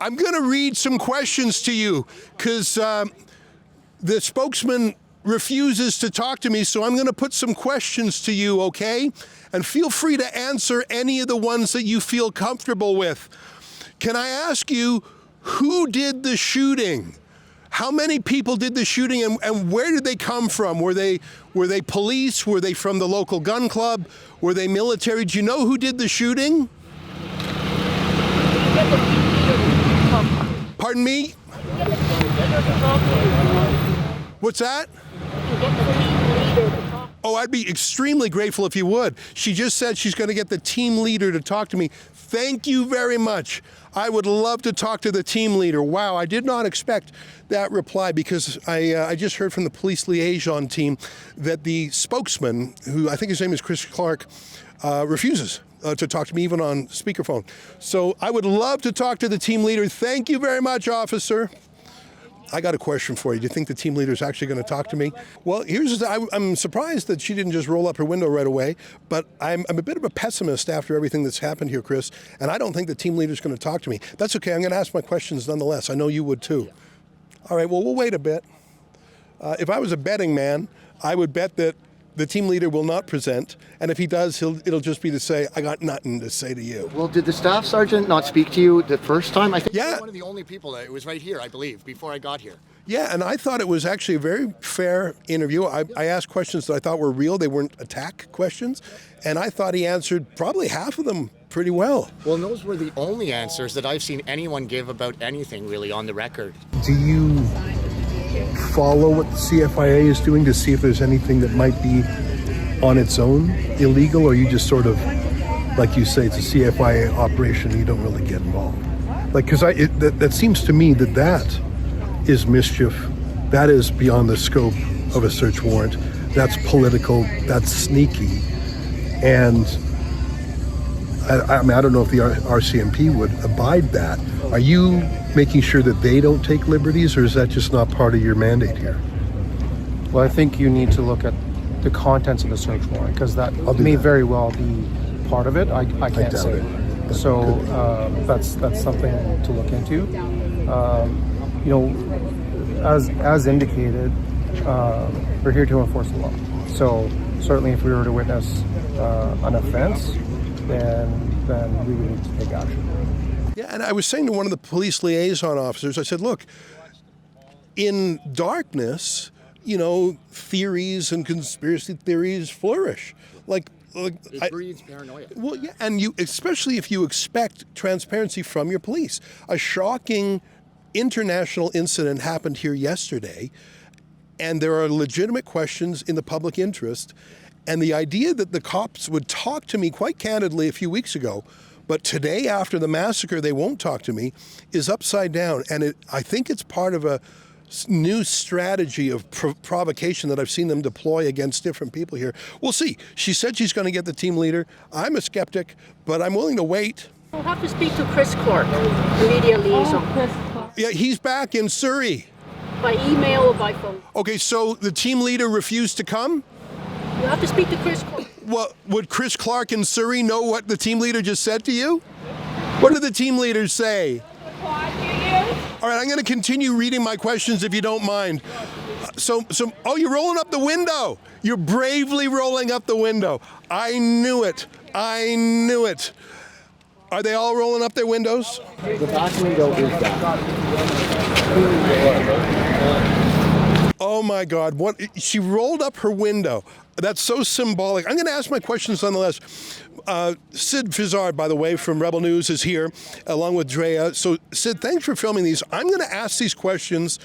I'm going to read some questions to you because the spokesman refuses to talk to me, so I'm going to put some questions to you, okay? And feel free to answer any of the ones that you feel comfortable with. Can I ask you, who did the shooting? How many people did the shooting, and where did they come from? Were they police? Were they from the local gun club? Were they military? Do you know who did the shooting? Pardon me? What's that? Oh, I'd be extremely grateful if you would. She just said she's going to get the team leader to talk to me. Thank you very much. I would love to talk to the team leader. Wow, I did not expect that reply because I just heard from the police liaison team that the spokesman, who I think his name is Chris Clark, refuses to talk to me even on speakerphone. So I would love to talk to the team leader. Thank you very much, officer. I got a question for you. Do you think the team leader is actually going to talk to me? Well, I'm surprised that she didn't just roll up her window right away, but I'm a bit of a pessimist after everything that's happened here, Chris, and I don't think the team leader is going to talk to me. That's okay. I'm going to ask my questions nonetheless. I know you would too. All right, well, we'll wait a bit. If I was a betting man, I would bet that the team leader will not present, and if he does, it'll just be to say, I got nothing to say to you. Well, did the staff sergeant not speak to you the first time? I think Yeah. you were one of the only people. It was right here, I believe, before I got here. Yeah, and I thought it was actually a very fair interview. I asked questions that I thought were real. They weren't attack questions, and I thought he answered probably half of them pretty well. Well, and those were the only answers that I've seen anyone give about anything really on the record. Do you follow what the CFIA is doing to see if there's anything that might be on its own illegal, or you just sort of, like you say, it's a CFIA operation, you don't really get involved? Like, because that seems to me that is mischief. That is beyond the scope of a search warrant. That's political. That's sneaky. And I mean, I don't know if the RCMP would abide that. Are you making sure that they don't take liberties, or is that just not part of your mandate here? Well, I think you need to look at the contents of the search warrant, because that may very well be part of it. I can't say. So that's something to look into. You know, as indicated, we're here to enforce the law. So certainly, if we were to witness an offense, then we would need to take action. Yeah, and I was saying to one of the police liaison officers, I said, look, in darkness, you know, theories and conspiracy theories flourish. It breeds paranoia. Well, yeah, and especially if you expect transparency from your police. A shocking international incident happened here yesterday, and there are legitimate questions in the public interest. And the idea that the cops would talk to me quite candidly a few weeks ago, but today after the massacre they won't talk to me, is upside down. And I think it's part of a new strategy of provocation that I've seen them deploy against different people here. We'll see. She said she's going to get the team leader. I'm a skeptic, but I'm willing to wait. We'll have to speak to Chris Clark, the media liaison. Yeah, he's back in Surrey. By email or by phone. Okay, so the team leader refused to come? You have to speak to Chris Clark. Well, would Chris Clark in Surrey know what the team leader just said to you? What did the team leaders say? All right, I'm going to continue reading my questions if you don't mind. Oh, you're rolling up the window. You're bravely rolling up the window. I knew it. I knew it. Are they all rolling up their windows? The back window is down. Oh my God, what? She rolled up her window. That's so symbolic. I'm going to ask my questions nonetheless. Sid Fizzard, by the way, from Rebel News is here, along with Drea. So, Sid, thanks for filming these. I'm going to ask these questions.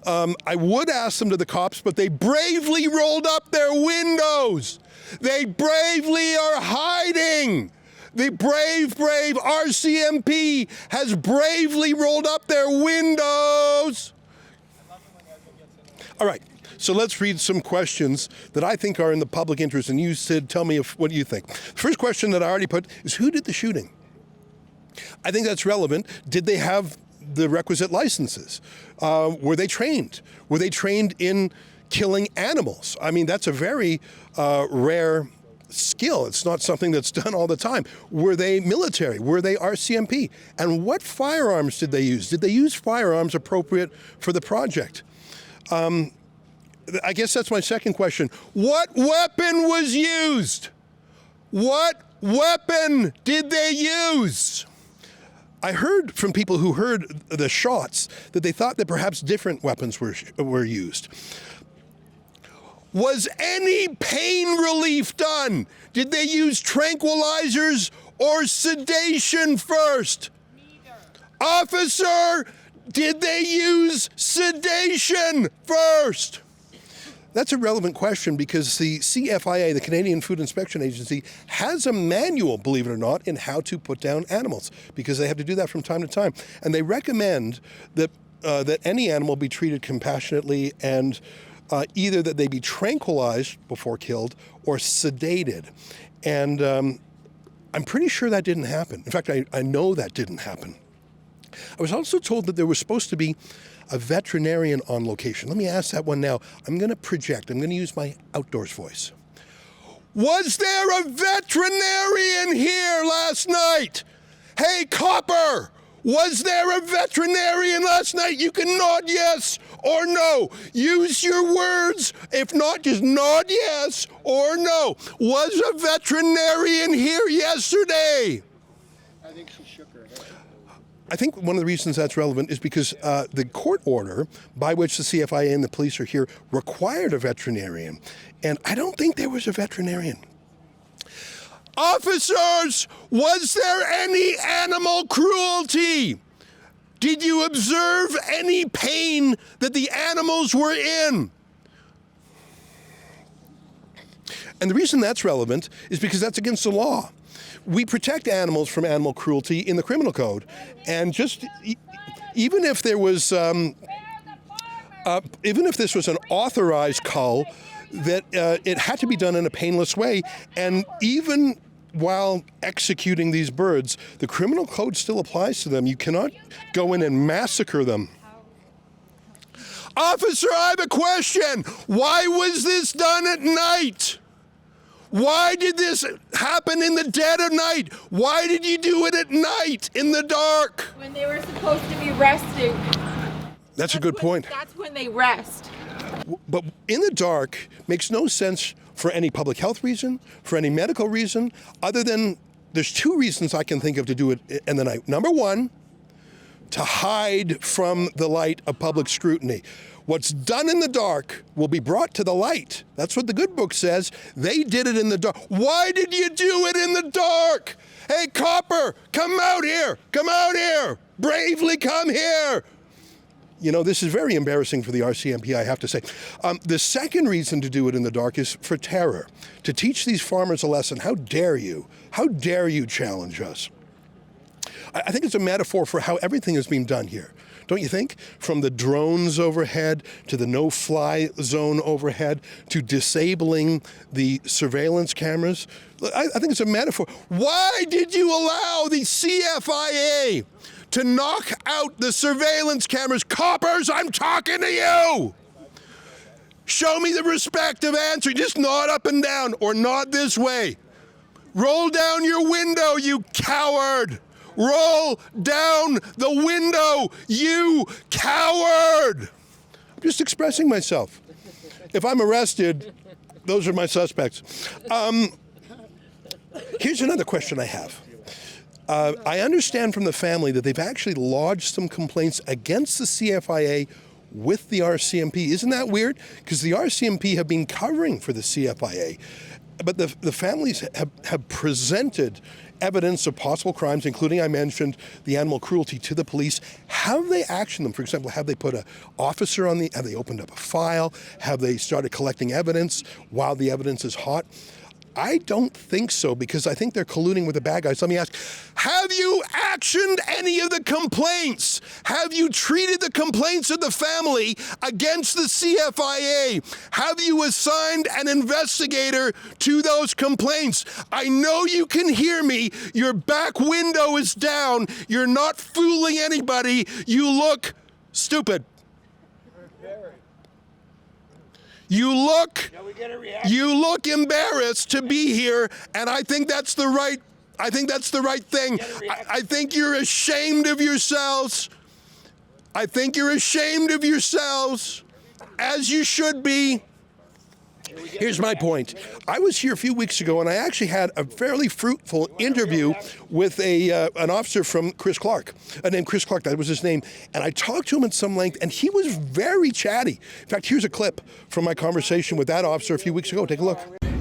I would ask them to the cops, but they bravely rolled up their windows. They bravely are hiding. The brave RCMP has bravely rolled up their windows. All right, so let's read some questions that I think are in the public interest. And you, Sid, tell me what you think. The first question that I already put is, who did the shooting? I think that's relevant. Did they have the requisite licenses? Were they trained? Were they trained in killing animals? I mean, that's a very rare skill. It's not something that's done all the time. Were they military? Were they RCMP? And what firearms did they use? Did they use firearms appropriate for the project? I guess that's my second question. What weapon was used? What weapon did they use? I heard from people who heard the shots that they thought that perhaps different weapons were used. Was any pain relief done? Did they use tranquilizers or sedation first? Neither. Officer, did they use sedation first? That's a relevant question because the CFIA, the Canadian Food Inspection Agency, has a manual, believe it or not, in how to put down animals because they have to do that from time to time. And they recommend that that any animal be treated compassionately and either that they be tranquilized before killed or sedated. And I'm pretty sure that didn't happen. In fact, I know that didn't happen. I was also told that there was supposed to be a veterinarian on location. Let me ask that one now. I'm going to project. I'm going to use my outdoors voice. Was there a veterinarian here last night? Hey, copper, was there a veterinarian last night? You can nod yes or no. Use your words. If not, just nod yes or no. Was a veterinarian here yesterday? I think she shook her head. I think one of the reasons that's relevant is because the court order by which the CFIA and the police are here required a veterinarian. And I don't think there was a veterinarian. Officers, was there any animal cruelty? Did you observe any pain that the animals were in? And the reason that's relevant is because that's against the law. We protect animals from animal cruelty in the criminal code, and just even if there was, even if this was an authorized cull, that it had to be done in a painless way, and even while executing these birds, the criminal code still applies to them. You cannot go in and massacre them. Officer, I have a question. Why was this done at night? Why did this happen in the dead of night? Why did you do it at night in the dark? When they were supposed to be resting. That's a good point. That's when they rest. But in the dark makes no sense for any public health reason, for any medical reason, other than there's two reasons I can think of to do it in the night. Number one, to hide from the light of public scrutiny. What's done in the dark will be brought to the light. That's what the good book says. They did it in the dark. Why did you do it in the dark? Hey, copper, come out here. Come out here. Bravely come here. You know, this is very embarrassing for the RCMP, I have to say. The second reason to do it in the dark is for terror, to teach these farmers a lesson. How dare you? How dare you challenge us? I think it's a metaphor for how everything is being done here. Don't you think? From the drones overhead to the no-fly zone overhead to disabling the surveillance cameras. I think it's a metaphor. Why did you allow the CFIA to knock out the surveillance cameras? Coppers, I'm talking to you! Show me the respect of answering. Just nod up and down or nod this way. Roll down your window, you coward! Roll down the window, you coward! I'm just expressing myself. If I'm arrested, those are my suspects. Here's another question I have. I understand from the family that they've actually lodged some complaints against the CFIA with the RCMP. Isn't that weird? Because the RCMP have been covering for the CFIA, but the families have presented evidence of possible crimes, including, I mentioned, the animal cruelty to the police. Have they actioned them? For example, have they put an officer on have they opened up a file? Have they started collecting evidence while the evidence is hot? I don't think so, because I think they're colluding with the bad guys. Let me ask, have you actioned any of the complaints? Have you treated the complaints of the family against the CFIA? Have you assigned an investigator to those complaints? I know you can hear me. Your back window is down. You're not fooling anybody. You look stupid. You look embarrassed to be here, and I think that's the right thing. I think you're ashamed of yourselves. I think you're ashamed of yourselves, as you should be. Here's my point. I was here a few weeks ago, and I actually had a fairly fruitful interview with an officer from Clark, named Chris Clark, that was his name. And I talked to him at some length, and he was very chatty. In fact, here's a clip from my conversation with that officer a few weeks ago. Take a look.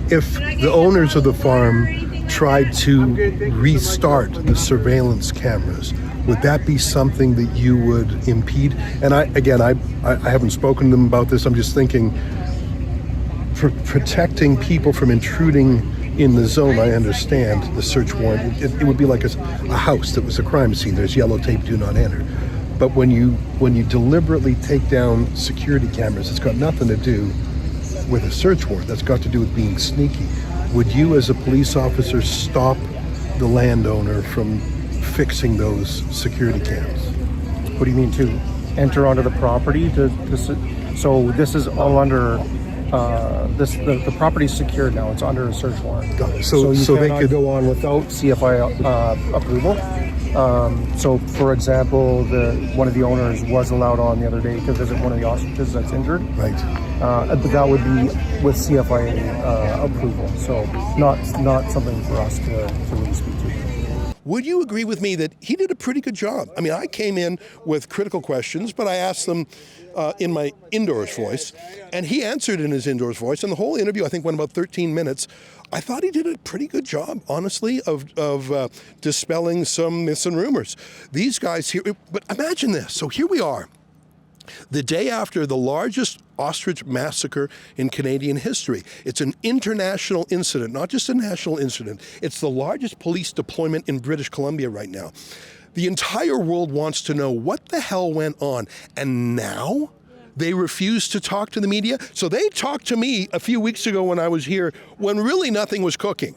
If the owners of the farm tried to restart the surveillance cameras, would that be something that you would impede? And I haven't spoken to them about this. I'm just thinking, for protecting people from intruding in the zone, I understand the search warrant. It would be like a house that was a crime scene. There's yellow tape, do not enter. But when you deliberately take down security cameras, it's got nothing to do with a search warrant. That's got to do with being sneaky. Would you, as a police officer, stop the landowner from fixing those security cams? What do you mean, to enter onto the property? So this is all under, the property's secured now. It's under a search warrant. Got it. So they cannot could go on without CFI approval. So, for example, one of the owners was allowed on the other day to visit one of the ostriches that's injured. Right. But that would be with CFI approval. So not something for us to really speak to. Would you agree with me that he did a pretty good job? I mean, I came in with critical questions, but I asked them in my indoors voice, and he answered in his indoors voice, and the whole interview, I think, went about 13 minutes. I thought he did a pretty good job, honestly, of dispelling some myths and rumors. These guys here, but imagine this. So here we are, the day after the largest ostrich massacre in Canadian history. It's an international incident, not just a national incident. It's the largest police deployment in British Columbia right now. The entire world wants to know what the hell went on. And now they refuse to talk to the media. So they talked to me a few weeks ago when I was here, when really nothing was cooking.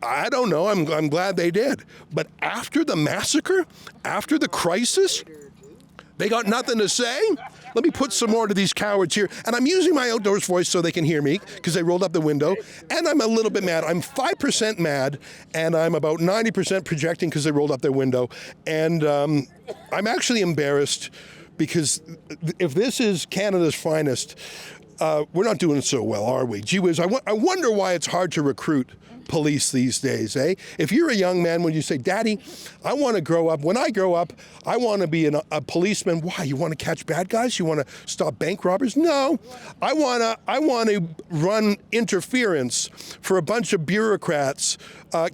I don't know, I'm glad they did. But after the massacre, after the crisis, they got nothing to say? Let me put some more to these cowards here. And I'm using my outdoors voice so they can hear me, because they rolled up the window. And I'm a little bit mad. I'm 5% mad, and I'm about 90% projecting because they rolled up their window. And I'm actually embarrassed, because if this is Canada's finest, we're not doing so well, are we? Gee whiz, I wonder why it's hard to recruit police these days, eh? If you're a young man, when you say, Daddy, I want to grow up. When I grow up, I want to be a policeman. Why? You want to catch bad guys? You want to stop bank robbers? No. I want to run interference for a bunch of bureaucrats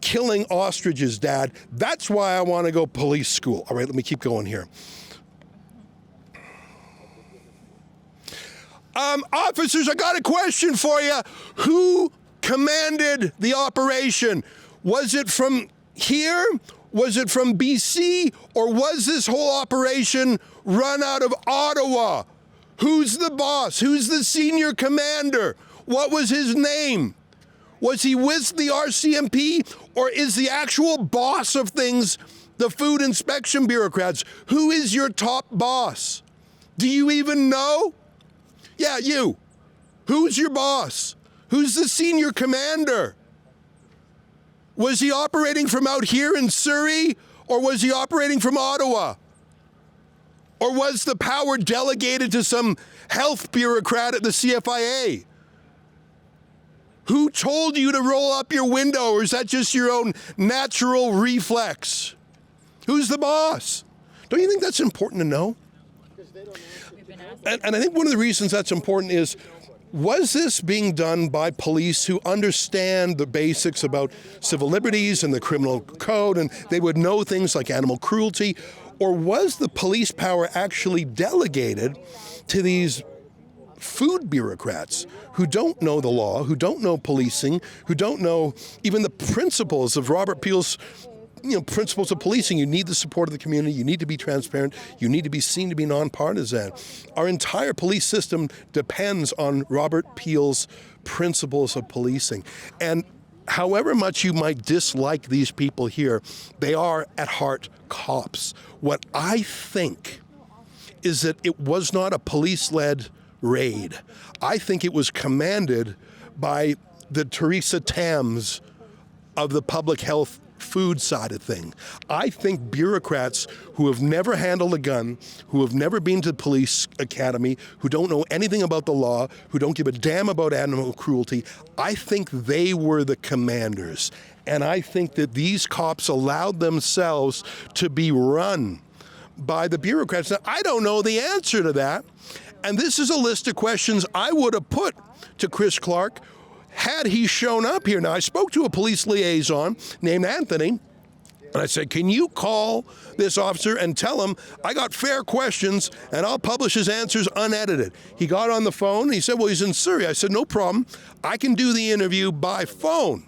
killing ostriches, Dad. That's why I want to go police school. All right, let me keep going here. Officers, I got a question for you. Who commanded the operation? Was it from here? Was it from BC? Or was this whole operation run out of Ottawa? Who's the boss? Who's the senior commander? What was his name? Was he with the RCMP? Or is the actual boss of things the food inspection bureaucrats? Who is your top boss? Do you even know? Yeah, you. Who's your boss? Who's the senior commander? Was he operating from out here in Surrey, or was he operating from Ottawa? Or was the power delegated to some health bureaucrat at the CFIA? Who told you to roll up your window, or is that just your own natural reflex? Who's the boss? Don't you think that's important to know? And I think one of the reasons that's important is, was this being done by police who understand the basics about civil liberties and the criminal code, and they would know things like animal cruelty? Or was the police power actually delegated to these food bureaucrats who don't know the law, who don't know policing, who don't know even the principles of Robert Peel's principles of policing? You need the support of the community. You need to be transparent. You need to be seen to be nonpartisan. Our entire police system depends on Robert Peel's principles of policing. And however much you might dislike these people here, they are at heart cops. What I think is that it was not a police-led raid. I think it was commanded by the Theresa Tams of the public health food side of thing. I think bureaucrats who have never handled a gun, who have never been to the police academy, who don't know anything about the law, who don't give a damn about animal cruelty, I think they were the commanders. And I think that these cops allowed themselves to be run by the bureaucrats. Now, I don't know the answer to that. And this is a list of questions I would have put to Chris Clark had he shown up here. Now, I spoke to a police liaison named Anthony, and I said, can you call this officer and tell him I got fair questions and I'll publish his answers unedited? He got on the phone and he said, well, he's in Surrey. I said, no problem. I can do the interview by phone.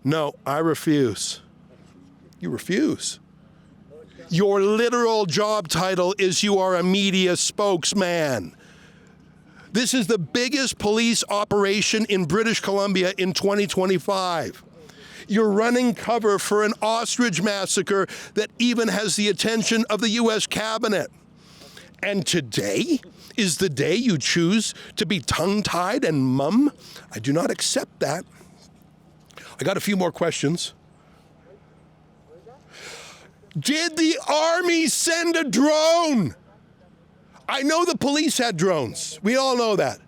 No, I refuse. You refuse. Your literal job title is you are a media spokesman. This is the biggest police operation in British Columbia in 2025. You're running cover for an ostrich massacre that even has the attention of the U.S. cabinet. And today is the day you choose to be tongue-tied and mum? I do not accept that. I got a few more questions. Did the Army send a drone? I know the police had drones. We all know that.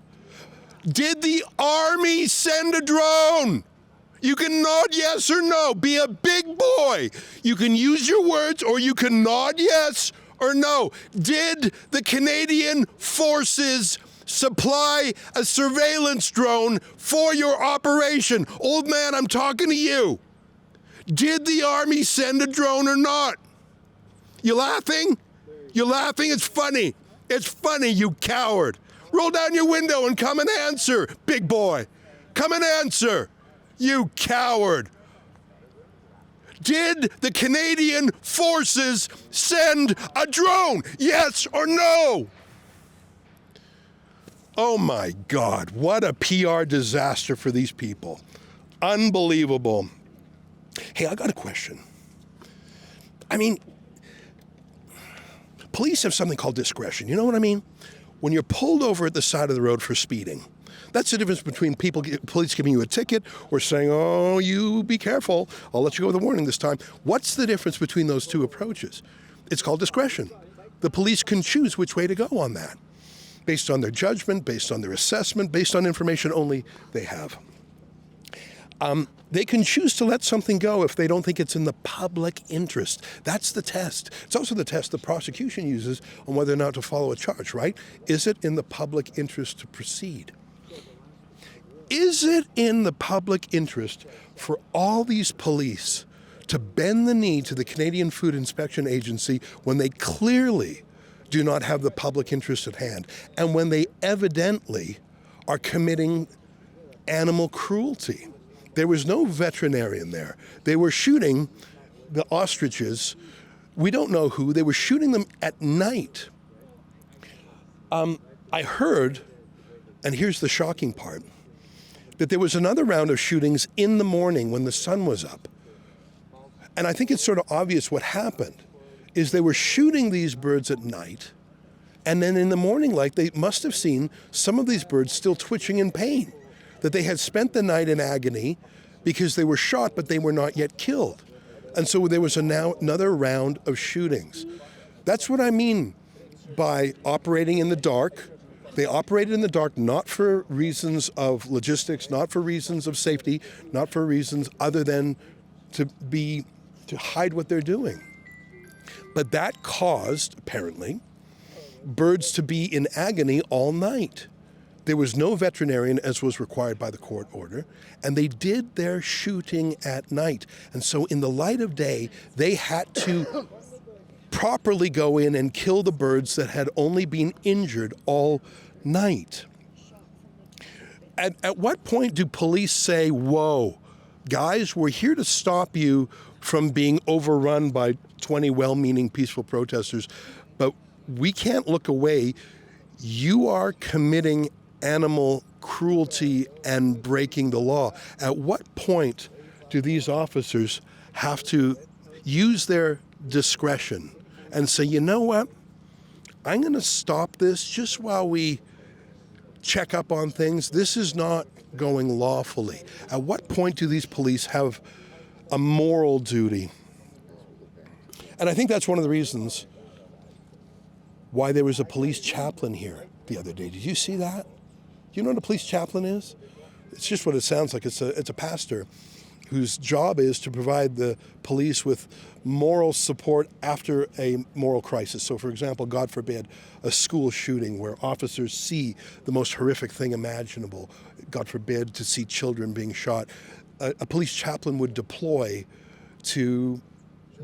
Did the Army send a drone? You can nod yes or no. Be a big boy. You can use your words or you can nod yes or no. Did the Canadian Forces supply a surveillance drone for your operation? Old man, I'm talking to you. Did the Army send a drone or not? You laughing? You're laughing? It's funny. It's funny, you coward. Roll down your window and come and answer, big boy. Come and answer, you coward. Did the Canadian Forces send a drone? Yes or no? Oh my God, what a PR disaster for these people. Unbelievable. Hey, I got a question. I mean, police have something called discretion. You know what I mean? When you're pulled over at the side of the road for speeding, that's the difference between police giving you a ticket or saying, oh, you be careful, I'll let you go with a warning this time. What's the difference between those two approaches? It's called discretion. The police can choose which way to go on that, based on their judgment, based on their assessment, based on information only they have. They can choose to let something go if they don't think it's in the public interest. That's the test. It's also the test the prosecution uses on whether or not to follow a charge, right? Is it in the public interest to proceed? Is it in the public interest for all these police to bend the knee to the Canadian Food Inspection Agency when they clearly do not have the public interest at hand and when they evidently are committing animal cruelty? There was no veterinarian there. They were shooting the ostriches. We don't know who. They were shooting them at night. I heard, and here's the shocking part, that there was another round of shootings in the morning when the sun was up. And I think it's sort of obvious what happened is they were shooting these birds at night, and then in the morning light, they must have seen some of these birds still twitching in pain, that they had spent the night in agony because they were shot, but they were not yet killed. And so there was another round of shootings. That's what I mean by operating in the dark. They operated in the dark not for reasons of logistics, not for reasons of safety, not for reasons other than to hide what they're doing. But that caused, apparently, birds to be in agony all night. There was no veterinarian, as was required by the court order, and they did their shooting at night. And so in the light of day, they had to properly go in and kill the birds that had only been injured all night. At what point do police say, whoa, guys, we're here to stop you from being overrun by 20 well-meaning peaceful protesters, but we can't look away. You are committing animal cruelty and breaking the law. At what point do these officers have to use their discretion and say, you know what, I'm going to stop this just while we check up on things. This is not going lawfully. At what point do these police have a moral duty? And I think that's one of the reasons why there was a police chaplain here the other day. Did you see that? Do you know what a police chaplain is? It's just what it sounds like. It's a pastor whose job is to provide the police with moral support after a moral crisis. So, for example, God forbid, a school shooting where officers see the most horrific thing imaginable. God forbid, to see children being shot. A police chaplain would deploy to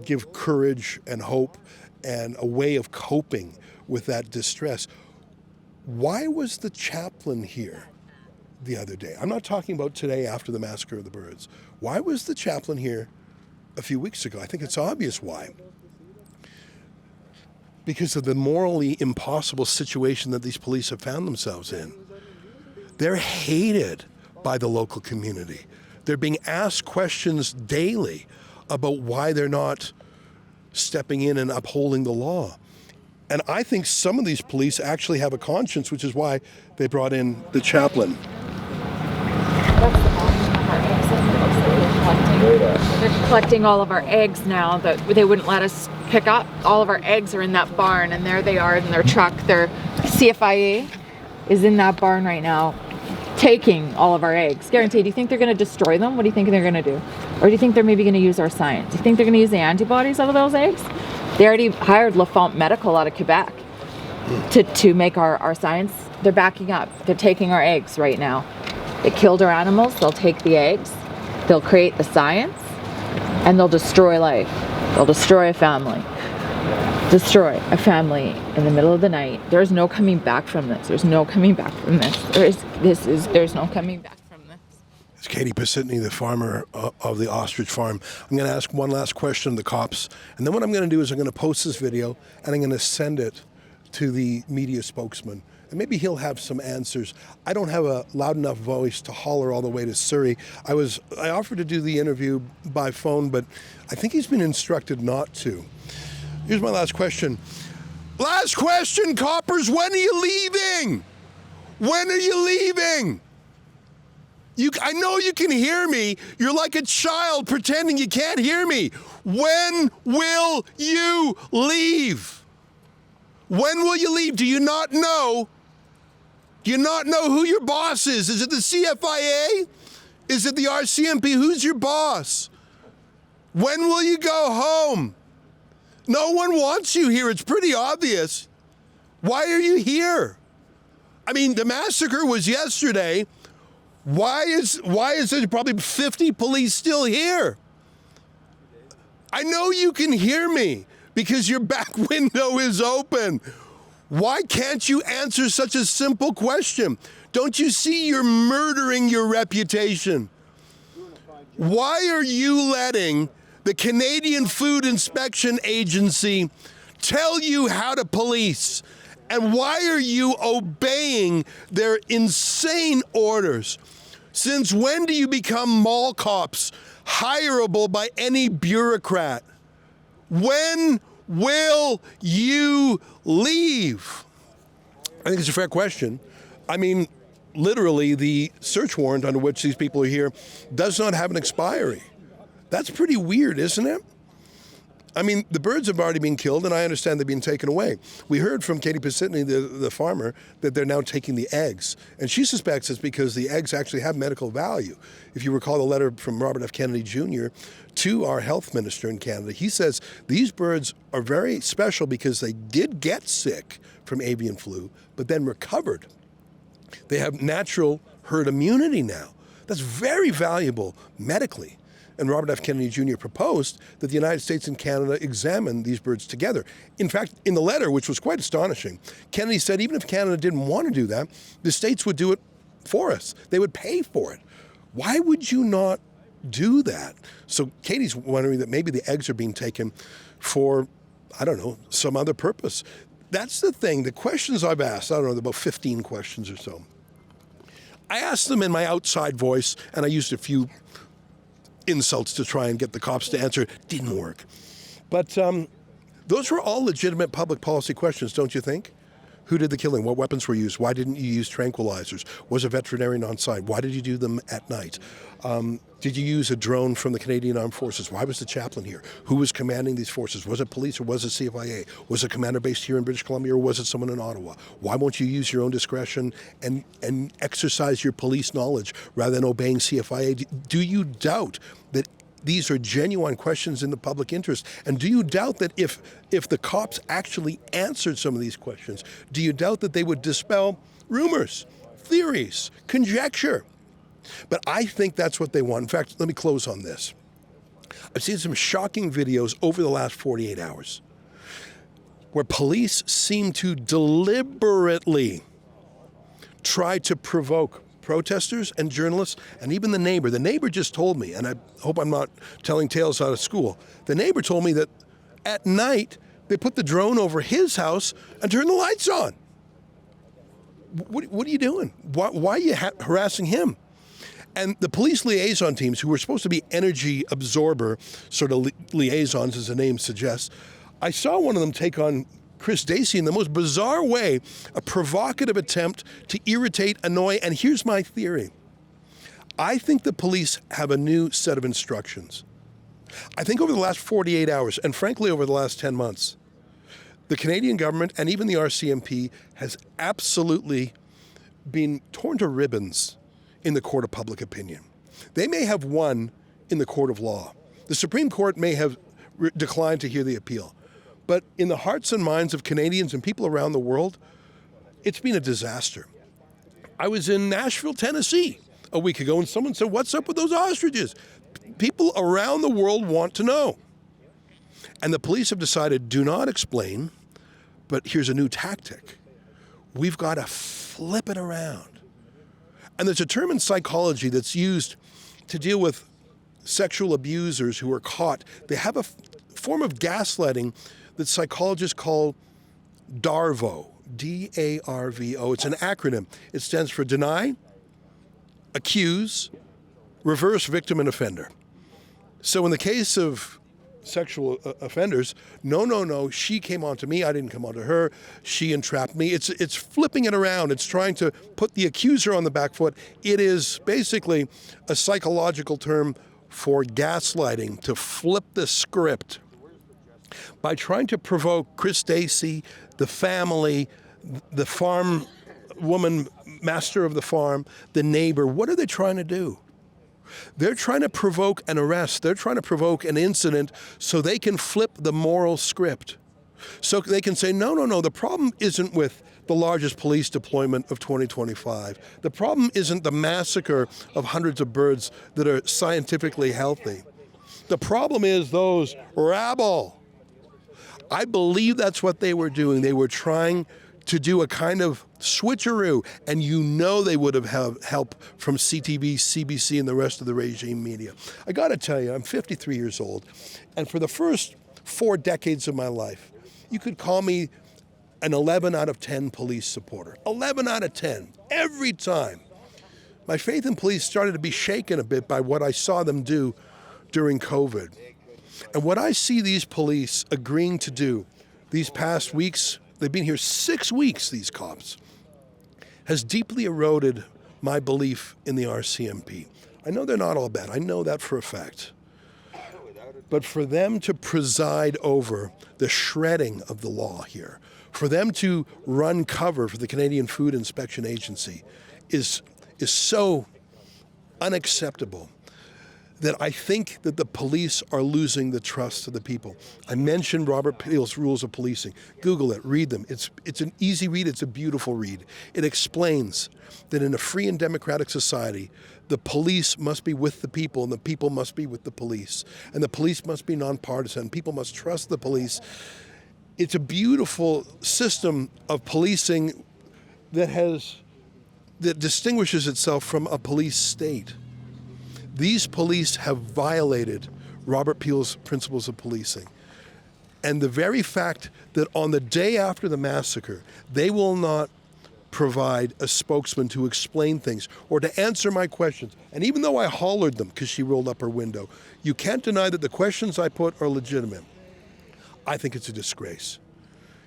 give courage and hope and a way of coping with that distress. Why was the chaplain here the other day? I'm not talking about today after the massacre of the birds. Why was the chaplain here a few weeks ago? I think it's obvious why. Because of the morally impossible situation that these police have found themselves in. They're hated by the local community. They're being asked questions daily about why they're not stepping in and upholding the law. And I think some of these police actually have a conscience, which is why they brought in the chaplain. They're collecting all of our eggs now that they wouldn't let us pick up. All of our eggs are in that barn, and there they are in their truck. Their CFIA is in that barn right now, taking all of our eggs. Guaranteed. Do you think they're going to destroy them? What do you think they're going to do? Or do you think they're maybe going to use our science? Do you think they're going to use the antibodies out of those eggs? They already hired Levant Medical out of Quebec to make our science. They're backing up. They're taking our eggs right now. They killed our animals. They'll take the eggs. They'll create the science, and they'll destroy life. They'll destroy a family. Destroy a family in the middle of the night. There's no coming back from this. There's no coming back from this. There's no coming back from this. It's Katie Pisitny, the farmer of the ostrich farm. I'm going to ask one last question of the cops, and then what I'm going to do is I'm going to post this video, and I'm going to send it to the media spokesman. And maybe he'll have some answers. I don't have a loud enough voice to holler all the way to Surrey. I offered to do the interview by phone, but I think he's been instructed not to. Here's my last question. Last question, coppers. When are you leaving? When are you leaving? I know you can hear me. You're like a child pretending you can't hear me. When will you leave? When will you leave? Do you not know? Do you not know who your boss is? Is it the CFIA? Is it the RCMP? Who's your boss? When will you go home? No one wants you here. It's pretty obvious. Why are you here? I mean, the massacre was yesterday. Why is there probably 50 police still here? I know you can hear me because your back window is open. Why can't you answer such a simple question? Don't you see you're murdering your reputation? Why are you letting the Canadian Food Inspection Agency tell you how to police? And why are you obeying their insane orders? Since when do you become mall cops, hireable by any bureaucrat? When will you leave? I think it's a fair question. I mean, literally, the search warrant under which these people are here does not have an expiry. That's pretty weird, isn't it? I mean, the birds have already been killed, and I understand they've been taken away. We heard from Katie Pisitny, the farmer, that they're now taking the eggs. And she suspects it's because the eggs actually have medical value. If you recall the letter from Robert F. Kennedy Jr. to our health minister in Canada, he says these birds are very special because they did get sick from avian flu, but then recovered. They have natural herd immunity now. That's very valuable medically. And Robert F. Kennedy Jr. proposed that the United States and Canada examine these birds together. In fact, in the letter, which was quite astonishing, Kennedy said even if Canada didn't want to do that, the states would do it for us. They would pay for it. Why would you not do that? So Katie's wondering that maybe the eggs are being taken for, I don't know, some other purpose. That's the thing. The questions I've asked, I don't know, about 15 questions or so. I asked them in my outside voice, and I used a few insults to try and get the cops to answer. Didn't work. But those were all legitimate public policy questions, don't you think? Who did the killing? What weapons were used? Why didn't you use tranquilizers? Was a veterinarian on site? Why did you do them at night? Did you use a drone from the Canadian Armed Forces? Why was the chaplain here? Who was commanding these forces? Was it police or was it CFIA? Was it commander based here in British Columbia or was it someone in Ottawa? Why won't you use your own discretion and exercise your police knowledge rather than obeying CFIA? Do you doubt that these are genuine questions in the public interest? And do you doubt that if the cops actually answered some of these questions, do you doubt that they would dispel rumors, theories, conjecture? But I think that's what they want. In fact, let me close on this. I've seen some shocking videos over the last 48 hours where police seem to deliberately try to provoke protesters and journalists and even the neighbor. The neighbor just told me, and I hope I'm not telling tales out of school, the neighbor told me that at night they put the drone over his house and turned the lights on. What are you doing? Why are you harassing him? And the police liaison teams, who were supposed to be energy absorber sort of liaisons, as the name suggests, I saw one of them take on Chris Dacey in the most bizarre way, a provocative attempt to irritate, annoy, and here's my theory. I think the police have a new set of instructions. I think over the last 48 hours, and frankly over the last 10 months, the Canadian government and even the RCMP has absolutely been torn to ribbons in the court of public opinion. They may have won in the court of law. The Supreme Court may have declined to hear the appeal. But in the hearts and minds of Canadians and people around the world, it's been a disaster. I was in Nashville, Tennessee a week ago, and someone said, "What's up with those ostriches?" People around the world want to know. And the police have decided, do not explain, but here's a new tactic. We've got to flip it around. And there's a term in psychology that's used to deal with sexual abusers who are caught. They have a form of gaslighting that psychologists call DARVO, D-A-R-V-O. It's an acronym. It stands for deny, accuse, reverse victim and offender. So in the case of sexual offenders, no, she came onto me, I didn't come onto her, she entrapped me. It's flipping it around. It's trying to put the accuser on the back foot. It is basically a psychological term for gaslighting, to flip the script by trying to provoke Chris Dacey, the family, the farm woman, master of the farm, the neighbor. What are they trying to do? They're trying to provoke an arrest. They're trying to provoke an incident so they can flip the moral script. So they can say, no, the problem isn't with the largest police deployment of 2025. The problem isn't the massacre of hundreds of birds that are scientifically healthy. The problem is those rabble. I believe that's what they were doing. They were trying to do a kind of switcheroo, and you know they would have had help from CTV, CBC, and the rest of the regime media. I gotta tell you, I'm 53 years old, and for the first 4 decades of my life, you could call me an 11 out of 10 police supporter. 11 out of 10, every time. My faith in police started to be shaken a bit by what I saw them do during COVID. And what I see these police agreeing to do these past weeks, they've been here 6 weeks, these cops, has deeply eroded my belief in the RCMP. I know they're not all bad. I know that for a fact. But for them to preside over the shredding of the law here, for them to run cover for the Canadian Food Inspection Agency is so unacceptable that I think that the police are losing the trust of the people. I mentioned Robert Peel's Rules of Policing. Google it, read them. It's an easy read, it's a beautiful read. It explains that in a free and democratic society, the police must be with the people and the people must be with the police. And the police must be nonpartisan. People must trust the police. It's a beautiful system of policing that distinguishes itself from a police state. These police have violated Robert Peel's principles of policing. And the very fact that on the day after the massacre, they will not provide a spokesman to explain things or to answer my questions. And even though I hollered them because she rolled up her window, you can't deny that the questions I put are legitimate. I think it's a disgrace.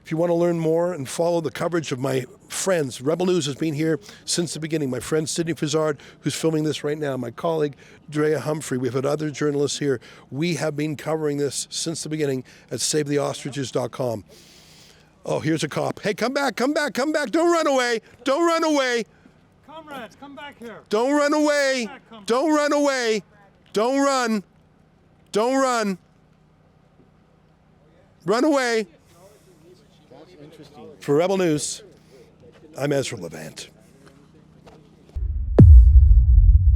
If you want to learn more and follow the coverage of my friends, Rebel News has been here since the beginning. My friend Sidney Fazard, who's filming this right now, my colleague Drea Humphrey, we've had other journalists here. We have been covering this since the beginning at SaveTheOstriches.com. Oh, here's a cop. Hey, come back, come back, come back. Don't run away. Don't run away. Comrades, come back here. Don't run away. Don't run away. Don't run. Don't run. Run away. For Rebel News, I'm Ezra Levant.